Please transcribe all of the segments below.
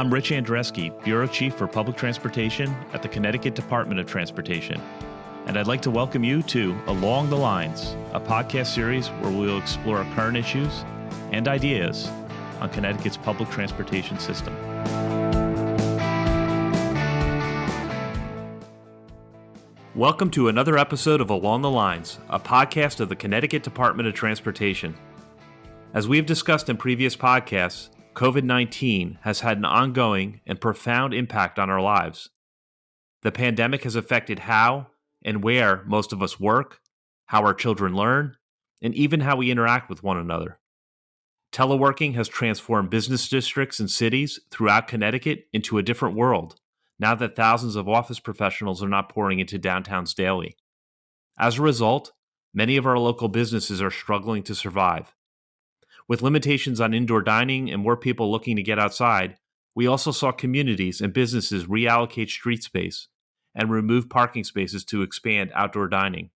I'm Rich Andreski, Bureau Chief for Public Transportation at the Connecticut Department of Transportation. And I'd like to welcome you to Along the Lines, a podcast series where we'll explore current issues and ideas on Connecticut's public transportation system. Welcome to another episode of Along the Lines, a podcast of the Connecticut Department of Transportation. As we've discussed in previous podcasts, COVID-19 has had an ongoing and profound impact on our lives. The pandemic has affected how and where most of us work, how our children learn, and even how we interact with one another. Teleworking has transformed business districts and cities throughout Connecticut into a different world, now that thousands of office professionals are not pouring into downtowns daily. As a result, many of our local businesses are struggling to survive. With limitations on indoor dining and more people looking to get outside, we also saw communities and businesses reallocate street space and remove parking spaces to expand outdoor dining.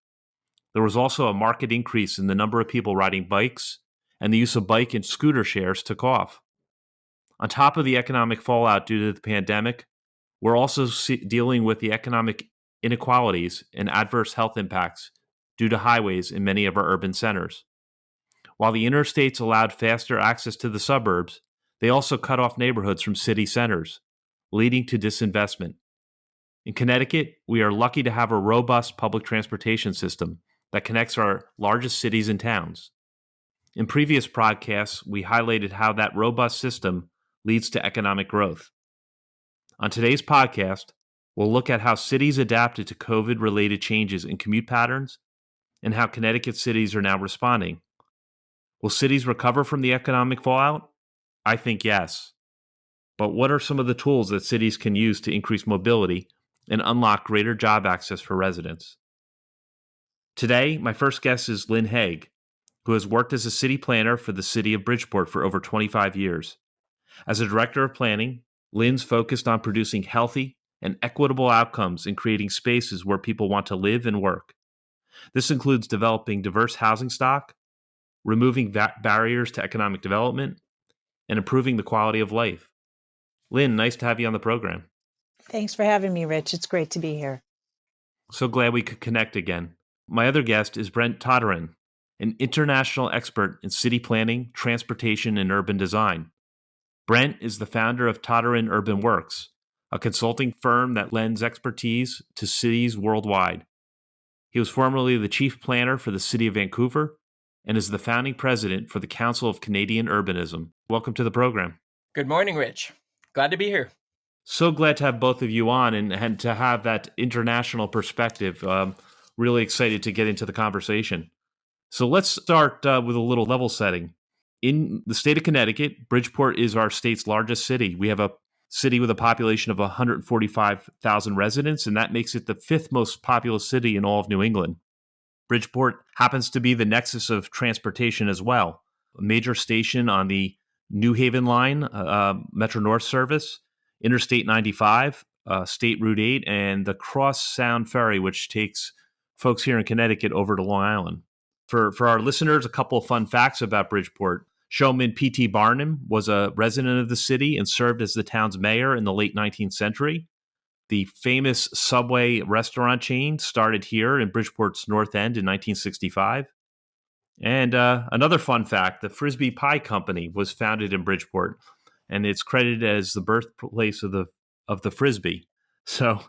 There was also a marked increase in the number of people riding bikes, and the use of bike and scooter shares took off. On top of the economic fallout due to the pandemic, we're also dealing with the economic inequalities and adverse health impacts due to highways in many of our urban centers. While the interstates allowed faster access to the suburbs, they also cut off neighborhoods from city centers, leading to disinvestment. In Connecticut, we are lucky to have a robust public transportation system that connects our largest cities and towns. In previous podcasts, we highlighted how that robust system leads to economic growth. On today's podcast, we'll look at how cities adapted to COVID-related changes in commute patterns and how Connecticut cities are now responding. Will cities recover from the economic fallout? I think yes. But what are some of the tools that cities can use to increase mobility and unlock greater job access for residents? Today, my first guest is Lynn Haig, who has worked as a city planner for the City of Bridgeport for over 25 years. As a director of planning, Lynn's focused on producing healthy and equitable outcomes and creating spaces where people want to live and work. This includes developing diverse housing stock, removing barriers to economic development, and improving the quality of life. Lynn, nice to have you on the program. Thanks for having me, Rich. It's great to be here. So glad we could connect again. My other guest is Brent Toderian, an international expert in city planning, transportation, and urban design. Brent is the founder of Toderian UrbanWorks, a consulting firm that lends expertise to cities worldwide. He was formerly the chief planner for the City of Vancouver and is the founding president for the Council of Canadian Urbanism. Welcome to the program. Good morning, Rich. Glad to be here. So glad to have both of you on and to have that international perspective. Really excited to get into the conversation. So let's start with a little level setting. In the state of Connecticut, Bridgeport is our state's largest city. We have a city with a population of 145,000 residents, and that makes it the fifth most populous city in all of New England. Bridgeport happens to be the nexus of transportation as well. A major station on the New Haven line, Metro North service, Interstate 95, State Route 8, and the Cross Sound Ferry, which takes folks here in Connecticut over to Long Island. For our listeners, a couple of fun facts about Bridgeport. Showman P.T. Barnum was a resident of the city and served as the town's mayor in the late 19th century. The famous Subway restaurant chain started here in Bridgeport's North End in 1965. And another fun fact, the Frisbee Pie Company was founded in Bridgeport, and it's credited as the birthplace of the Frisbee. So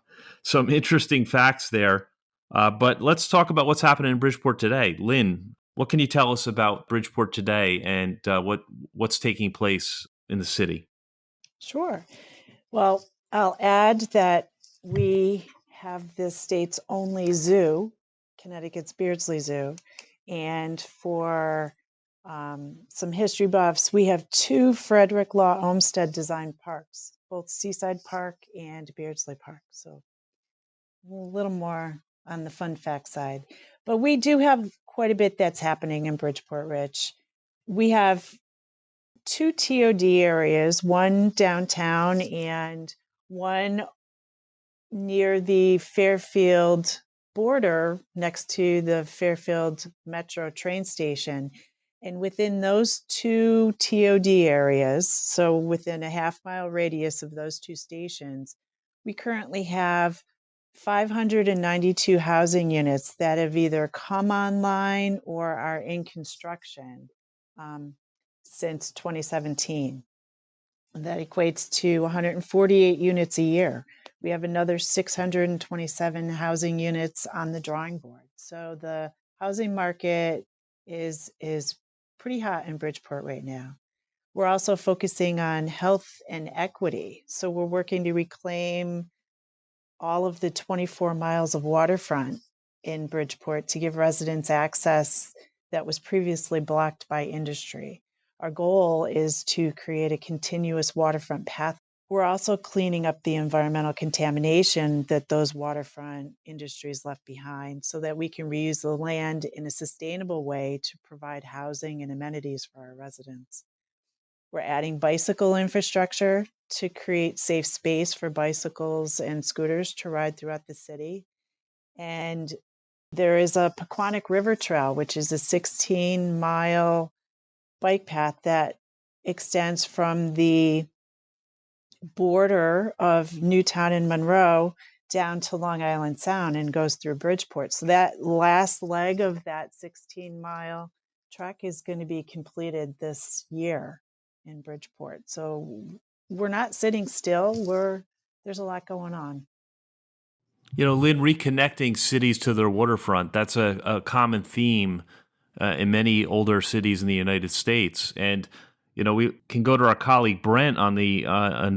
some interesting facts there. But let's talk about what's happening in Bridgeport today. Lynn, what can you tell us about Bridgeport today and what's taking place in the city? Sure. Well, I'll add that we have the state's only zoo, Connecticut's Beardsley Zoo. And for some history buffs, we have two Frederick Law Olmsted designed parks, both Seaside Park and Beardsley Park. So a little more on the fun fact side. But we do have quite a bit that's happening in Bridgeport, Rich. We have two TOD areas, one downtown and one near the Fairfield border next to the Fairfield Metro train station. And within those two TOD areas, so within a half-mile radius of those two stations, we currently have 592 housing units that have either come online or are in construction since 2017. That equates to 148 units a year. We have another 627 housing units on the drawing board. So the housing market is pretty hot in Bridgeport right now. We're also focusing on health and equity. So we're working to reclaim all of the 24 miles of waterfront in Bridgeport to give residents access that was previously blocked by industry. Our goal is to create a continuous waterfront path. We're also cleaning up the environmental contamination that those waterfront industries left behind so that we can reuse the land in a sustainable way to provide housing and amenities for our residents. We're adding bicycle infrastructure to create safe space for bicycles and scooters to ride throughout the city. And there is a Pequannock River Trail, which is a 16-mile bike path that extends from the border of Newtown and Monroe down to Long Island Sound and goes through Bridgeport. So that last leg of that 16-mile trek is going to be completed this year in Bridgeport. So we're not sitting still. There's a lot going on. You know, Lynn, reconnecting cities to their waterfront, that's a common theme in many older cities in the United States. And, you know, we can go to our colleague Brent on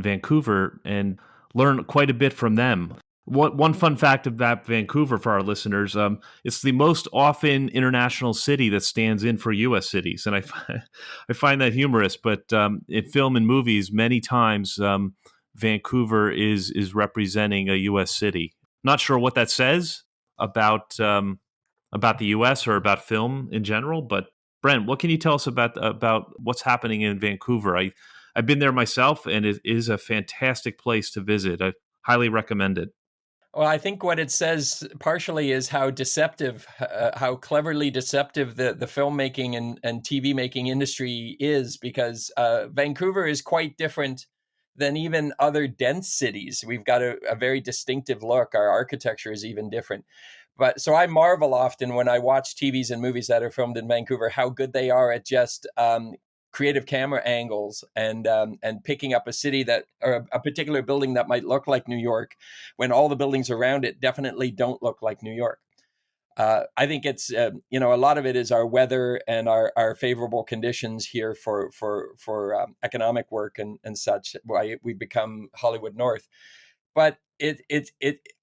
Vancouver and learn quite a bit from them. One fun fact about Vancouver for our listeners, it's the most often international city that stands in for U.S. cities. And I find that humorous, but in film and movies, many times Vancouver is representing a U.S. city. Not sure what that says about the U.S. or about film in general, but Brent, what can you tell us about what's happening in Vancouver? I've been there myself, and it is a fantastic place to visit. I highly recommend it. Well, I think what it says partially is how deceptive, how cleverly deceptive the filmmaking and TV making industry is, because Vancouver is quite different than even other dense cities. We've got a very distinctive look. Our architecture is even different. But so I marvel often when I watch TVs and movies that are filmed in Vancouver, how good they are at just creative camera angles and picking up a city that, or a particular building that might look like New York, when all the buildings around it definitely don't look like New York. I think it's a lot of it is our weather and our favorable conditions here for economic work and such. Why we become Hollywood North, but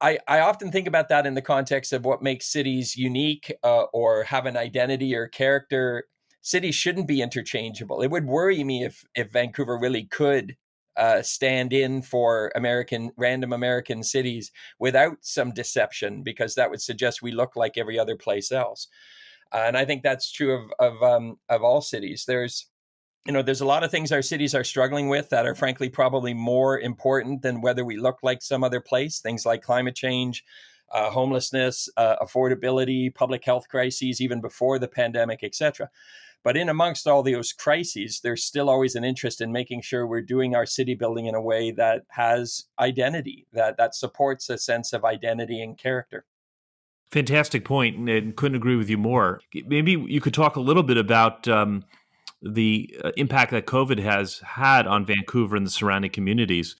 I often think about that in the context of what makes cities unique or have an identity or character. Cities shouldn't be interchangeable. It would worry me if Vancouver really could stand in for random American cities without some deception, because that would suggest we look like every other place else. And I think that's true of all cities. There's a lot of things our cities are struggling with that are frankly probably more important than whether we look like some other place. Things like climate change, homelessness, affordability, public health crises, even before the pandemic, etc. But in amongst all those crises, there's still always an interest in making sure we're doing our city building in a way that has identity, that supports a sense of identity and character. Fantastic point, and couldn't agree with you more. Maybe you could talk a little bit about the impact that COVID has had on Vancouver and the surrounding communities.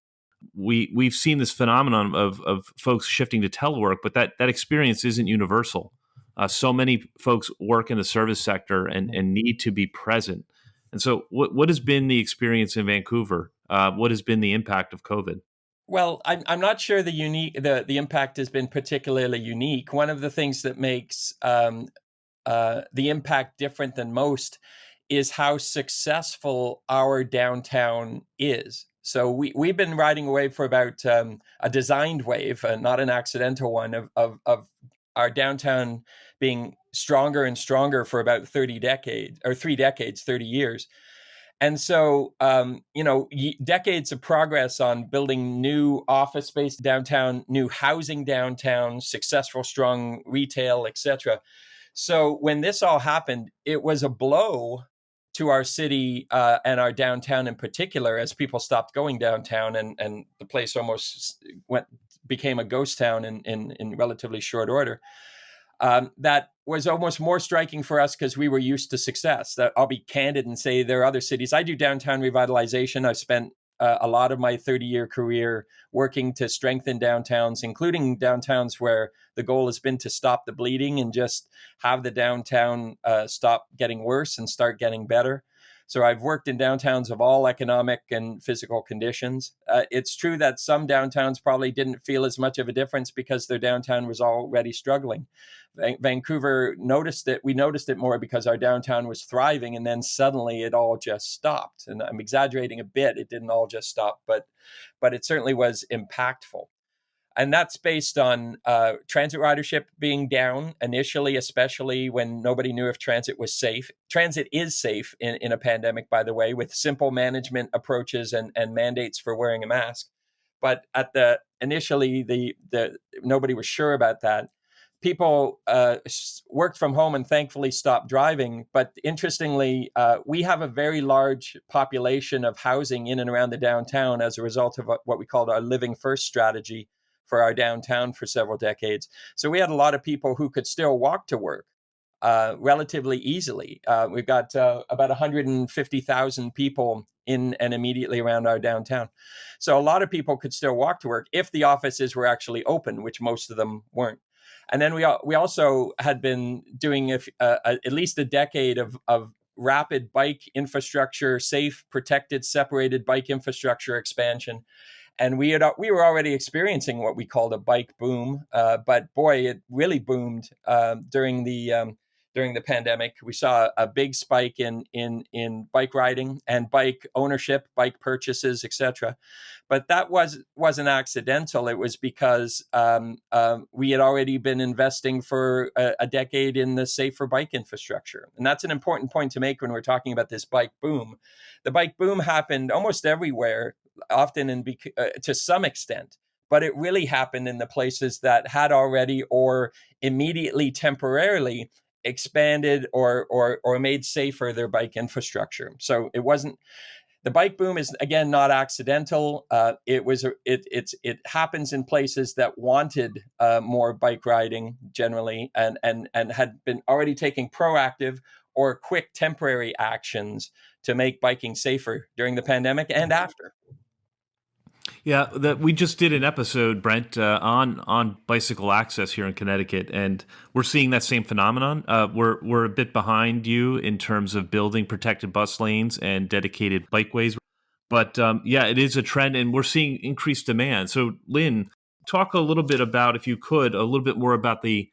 We've seen this phenomenon of folks shifting to telework, but that experience isn't universal. So many folks work in the service sector and need to be present. And so what has been the experience in Vancouver? What has been the impact of COVID? Well, I'm not sure the impact has been particularly unique. One of the things that makes the impact different than most is how successful our downtown is. So we've been riding a wave for about a designed wave, not an accidental one, of our downtown being stronger and stronger for about 30 years. And so, decades of progress on building new office space downtown, new housing downtown, successful, strong retail, etc. So when this all happened, it was a blow to our city and our downtown in particular, as people stopped going downtown, and the place almost became a ghost town in relatively short order. That was almost more striking for us because we were used to success. I'll be candid and say there are other cities. I do downtown revitalization. I've spent a lot of my 30-year career working to strengthen downtowns, including downtowns where the goal has been to stop the bleeding and just have the downtown stop getting worse and start getting better. So I've worked in downtowns of all economic and physical conditions. It's true that some downtowns probably didn't feel as much of a difference because their downtown was already struggling. Vancouver noticed it. We noticed it more because our downtown was thriving, and then suddenly it all just stopped. And I'm exaggerating a bit. It didn't all just stop, but it certainly was impactful. And that's based on transit ridership being down initially, especially when nobody knew if transit was safe. Transit is safe in a pandemic, by the way, with simple management approaches and mandates for wearing a mask. But initially, the nobody was sure about that. People worked from home and thankfully stopped driving. But interestingly, we have a very large population of housing in and around the downtown as a result of what we called our Living First strategy for our downtown for several decades. So we had a lot of people who could still walk to work relatively easily. We've got about 150,000 people in and immediately around our downtown. So a lot of people could still walk to work if the offices were actually open, which most of them weren't. And then we also had been doing at least a decade of rapid bike infrastructure, safe, protected, separated bike infrastructure expansion. And we were already experiencing what we called a bike boom, but boy, it really boomed during the pandemic. We saw a big spike in bike riding and bike ownership, bike purchases, etc. But that wasn't accidental. It was because we had already been investing for a decade in the safer bike infrastructure, and that's an important point to make when we're talking about this bike boom. The bike boom happened almost everywhere, often to some extent, but it really happened in the places that had already or immediately temporarily expanded or made safer their bike infrastructure. So the bike boom is, again, not accidental. It happens in places that wanted more bike riding generally and had been already taking proactive or quick temporary actions to make biking safer during the pandemic and after. Yeah, we just did an episode, Brent, on bicycle access here in Connecticut, and we're seeing that same phenomenon. We're a bit behind you in terms of building protected bus lanes and dedicated bikeways, but yeah, it is a trend, and we're seeing increased demand. So, Lynn, talk a little bit about, if you could, a little bit more about the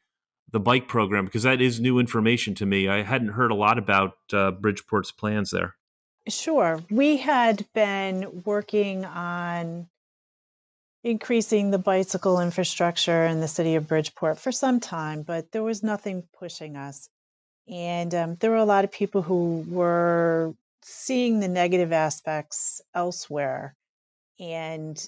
bike program, because that is new information to me. I hadn't heard a lot about Bridgeport's plans there. Sure. We had been working on increasing the bicycle infrastructure in the city of Bridgeport for some time, but there was nothing pushing us. And there were a lot of people who were seeing the negative aspects elsewhere. And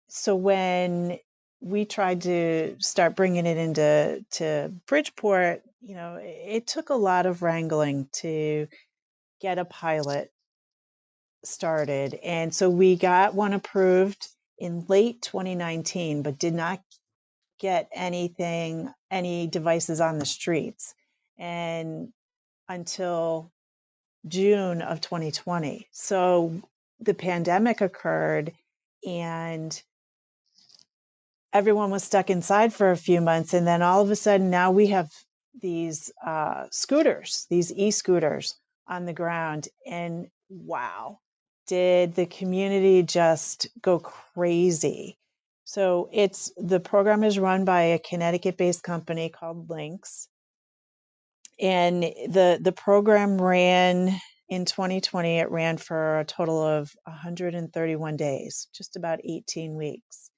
so when we tried to start bringing it into Bridgeport, it took a lot of wrangling to get a pilot started. And so we got one approved in late 2019, but did not get any devices on the streets and until June of 2020. So the pandemic occurred and everyone was stuck inside for a few months. And then all of a sudden now we have these scooters, these e-scooters on the ground. And wow, did the community just go crazy. So the program is run by a Connecticut-based company called Lynx. And the program ran in 2020, it ran for a total of 131 days, just about 18 weeks.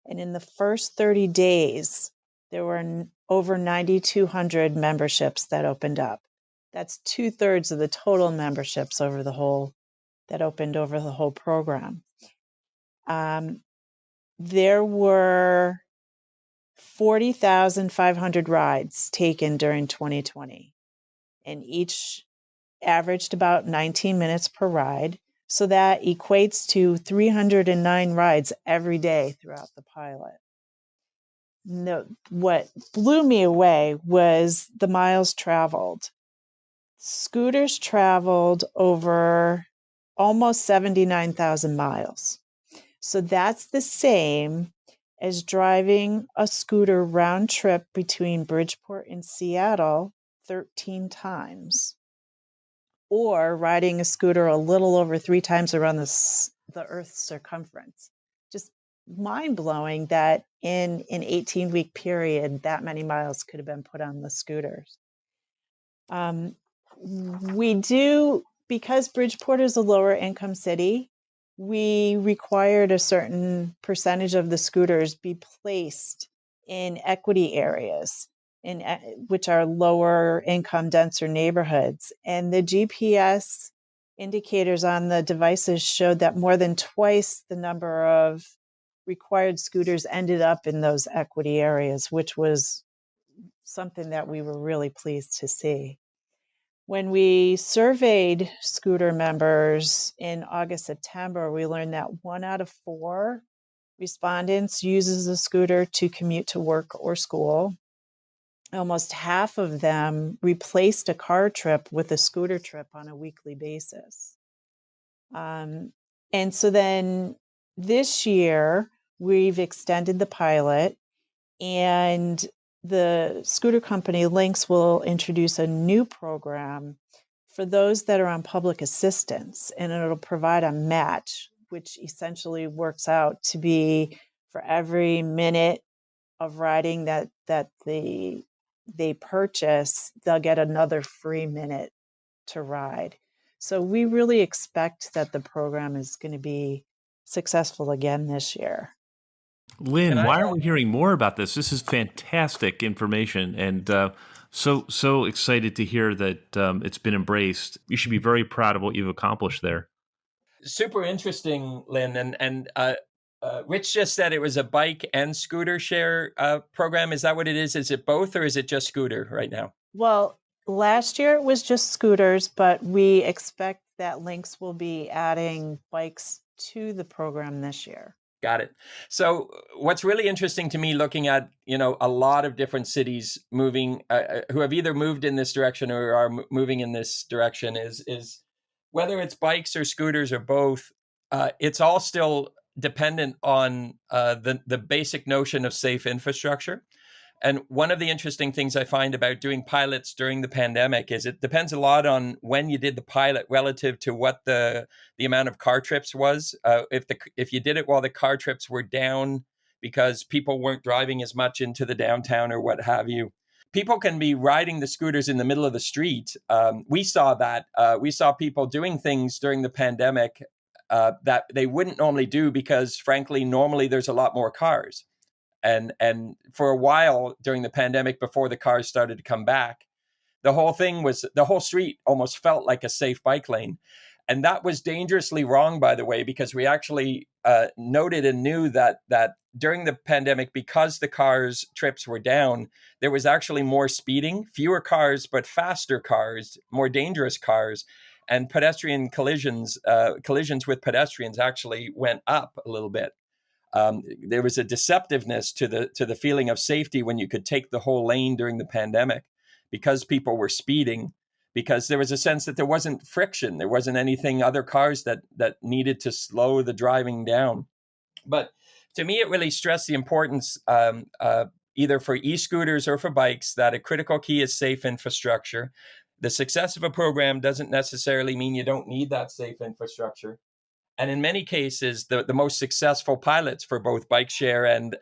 And in the first 30 days, there were over 9,200 memberships that opened up. That's 2/3 of the total memberships that opened over the whole program. There were 40,500 rides taken during 2020. And averaged about 19 minutes per ride. So that equates to 309 rides every day throughout the pilot. No, what blew me away was the miles traveled. Scooters traveled over almost 79,000 miles. So that's the same as driving a scooter round trip between Bridgeport and Seattle 13 times, or riding a scooter a little over 3 times around the Earth's circumference. Just mind blowing that in an 18-week period, that many miles could have been put on the scooters. We do, because Bridgeport is a lower income city, we required a certain percentage of the scooters be placed in equity areas, which are lower income, denser neighborhoods. And the GPS indicators on the devices showed that more than twice the number of required scooters ended up in those equity areas, which was something that we were really pleased to see. When we surveyed scooter members in August, September, we learned that 1 out of 4 respondents uses a scooter to commute to work or school. Almost half of them replaced a car trip with a scooter trip on a weekly basis. And so then this year, we've extended the pilot, and the scooter company Lynx will introduce a new program for those that are on public assistance, and it'll provide a match, which essentially works out to be for every minute of riding that they purchase, they'll get another free minute to ride. So we really expect that the program is going to be successful again this year. Lynn, why aren't we hearing more about this? This is fantastic information, and so excited to hear that it's been embraced. You should be very proud of what you've accomplished there. Super interesting, Lynn. And Rich just said it was a bike and scooter share program. Is that what it is? Is it both, or is it just scooter right now? Well, last year it was just scooters, but we expect that Lynx will be adding bikes to the program this year. Got it. So what's really interesting to me, looking at, a lot of different cities moving, who have either moved in this direction or are moving in this direction, is whether it's bikes or scooters or both, it's all still dependent on the basic notion of safe infrastructure. And one of the interesting things I find about doing pilots during the pandemic is it depends a lot on when you did the pilot relative to what the amount of car trips was. If you did it while the car trips were down because people weren't driving as much into the downtown or what have you, people can be riding the scooters in the middle of the street. We saw that. We saw people doing things during the pandemic that they wouldn't normally do because, frankly, normally there's a lot more cars. And for a while during the pandemic, before the cars started to come back, the whole street almost felt like a safe bike lane. And that was dangerously wrong, by the way, because we actually noted and knew that during the pandemic, because the cars' trips were down, there was actually more speeding, fewer cars, but faster cars, more dangerous cars. And pedestrian collisions with pedestrians actually went up a little bit. There was a deceptiveness to the feeling of safety when you could take the whole lane during the pandemic because people were speeding, because there was a sense that there wasn't friction. There wasn't anything, other cars that needed to slow the driving down. But to me, it really stressed the importance, either for e-scooters or for bikes, that a critical key is safe infrastructure. The success of a program doesn't necessarily mean you don't need that safe infrastructure. And in many cases, the most successful pilots for both bike share and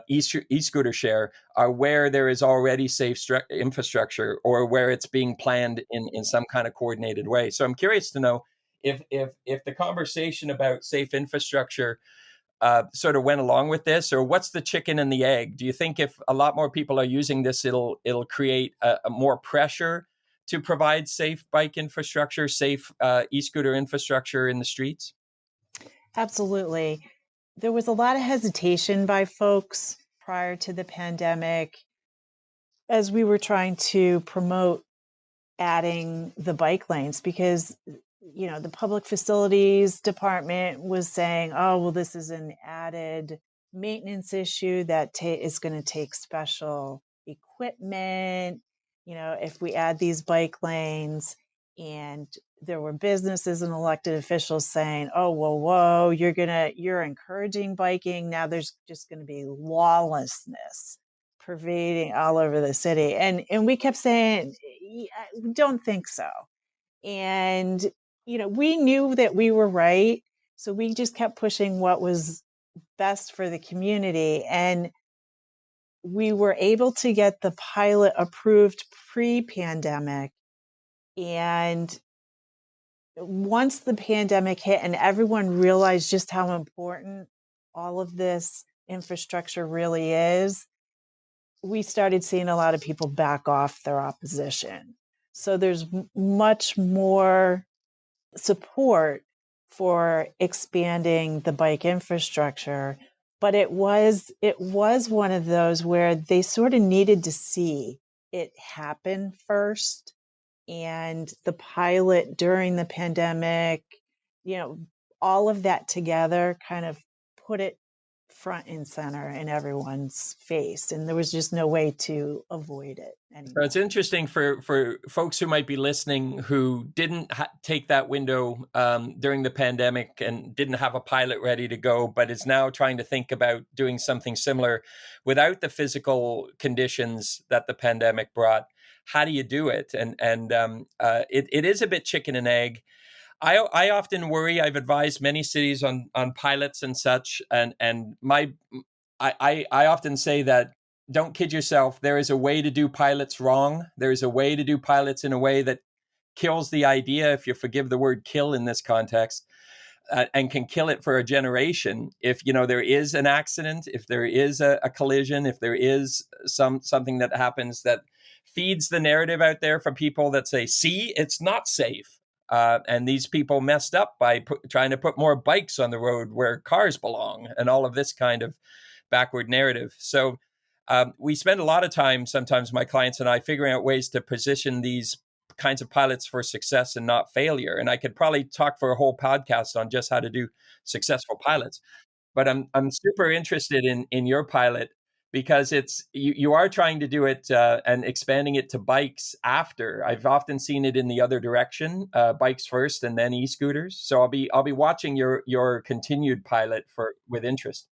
e-scooter share are where there is already safe infrastructure, or where it's being planned in some kind of coordinated way. So I'm curious to know if the conversation about safe infrastructure sort of went along with this, or what's the chicken and the egg? Do you think if a lot more people are using this, it'll create a more pressure to provide safe bike infrastructure, safe e-scooter infrastructure in the streets? Absolutely. There was a lot of hesitation by folks prior to the pandemic as we were trying to promote adding the bike lanes because, the public facilities department was saying, oh, well, this is an added maintenance issue that is going to take special equipment, if we add these bike lanes. And there were businesses and elected officials saying, oh, whoa, you're encouraging biking. Now there's just going to be lawlessness pervading all over the city. And we kept saying, we don't think so. And, we knew that we were right. So we just kept pushing what was best for the community. And we were able to get the pilot approved pre-pandemic. And once the pandemic hit and everyone realized just how important all of this infrastructure really is, we started seeing a lot of people back off their opposition. So there's much more support for expanding the bike infrastructure, but it was one of those where they sort of needed to see it happen first. And the pilot during the pandemic, all of that together kind of put it front and center in everyone's face. And there was just no way to avoid it anymore. So it's interesting for folks who might be listening who didn't take that window during the pandemic and didn't have a pilot ready to go, but is now trying to think about doing something similar without the physical conditions that the pandemic brought. How do you do it? And it is a bit chicken and egg. I often worry. I've advised many cities on pilots and such, and I often say that don't kid yourself. There is a way to do pilots wrong. There is a way to do pilots in a way that kills the idea, if you forgive the word kill in this context, and can kill it for a generation. If there is an accident, if there is a collision, if there is something that happens that feeds the narrative out there for people that say, see, it's not safe. And these people messed up by trying to put more bikes on the road where cars belong and all of this kind of backward narrative. So we spend a lot of time, sometimes my clients and I, figuring out ways to position these kinds of pilots for success and not failure. And I could probably talk for a whole podcast on just how to do successful pilots. But I'm super interested in your pilot because you are trying to do it and expanding it to bikes after. I've often seen it in the other direction, bikes first and then e-scooters. So I'll be watching your continued pilot with interest.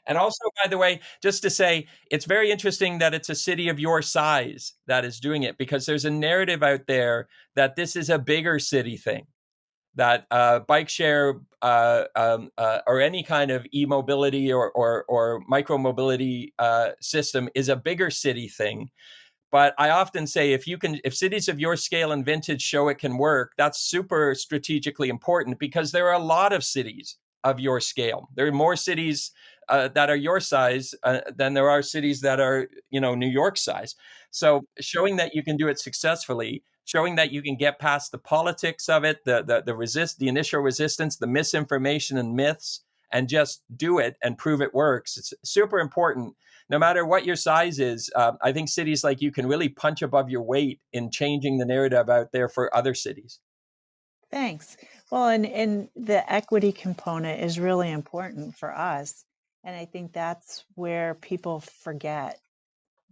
And also, by the way, just to say, it's very interesting that it's a city of your size that is doing it, because there's a narrative out there that this is a bigger city thing, that bike share or any kind of e-mobility or micro-mobility system is a bigger city thing. But I often say if cities of your scale and vintage show it can work, that's super strategically important, because there are a lot of cities of your scale. There are more cities that are your size than there are cities that are, New York size. So showing that you can do it successfully, showing that you can get past the politics of it, the initial resistance, the misinformation and myths, and just do it and prove it works. It's super important. No matter what your size is, I think cities like you can really punch above your weight in changing the narrative out there for other cities. Thanks. Well, and the equity component is really important for us. And I think that's where people forget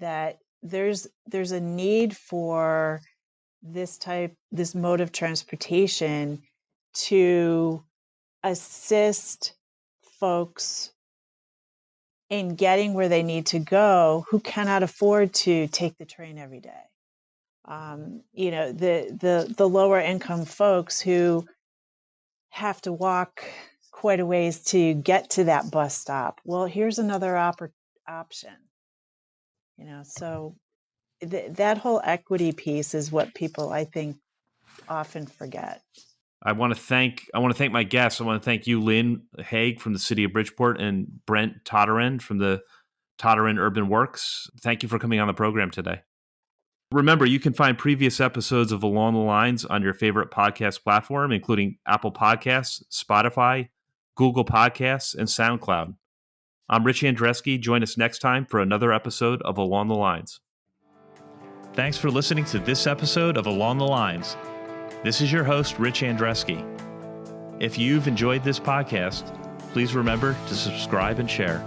that there's a need for this mode of transportation to assist folks in getting where they need to go who cannot afford to take the train every day. The lower income folks who have to walk quite a ways to get to that bus stop. Well, here's another option. So that whole equity piece is what people, I think, often forget. I want to thank my guests. I want to thank you, Lynn Haig from the City of Bridgeport, and Brent Toderian from the Toderian UrbanWorks. Thank you for coming on the program today. Remember, you can find previous episodes of Along the Lines on your favorite podcast platform, including Apple Podcasts, Spotify, Google Podcasts, and SoundCloud. I'm Rich Andreski. Join us next time for another episode of Along the Lines. Thanks for listening to this episode of Along the Lines. This is your host, Rich Andreski. If you've enjoyed this podcast, please remember to subscribe and share.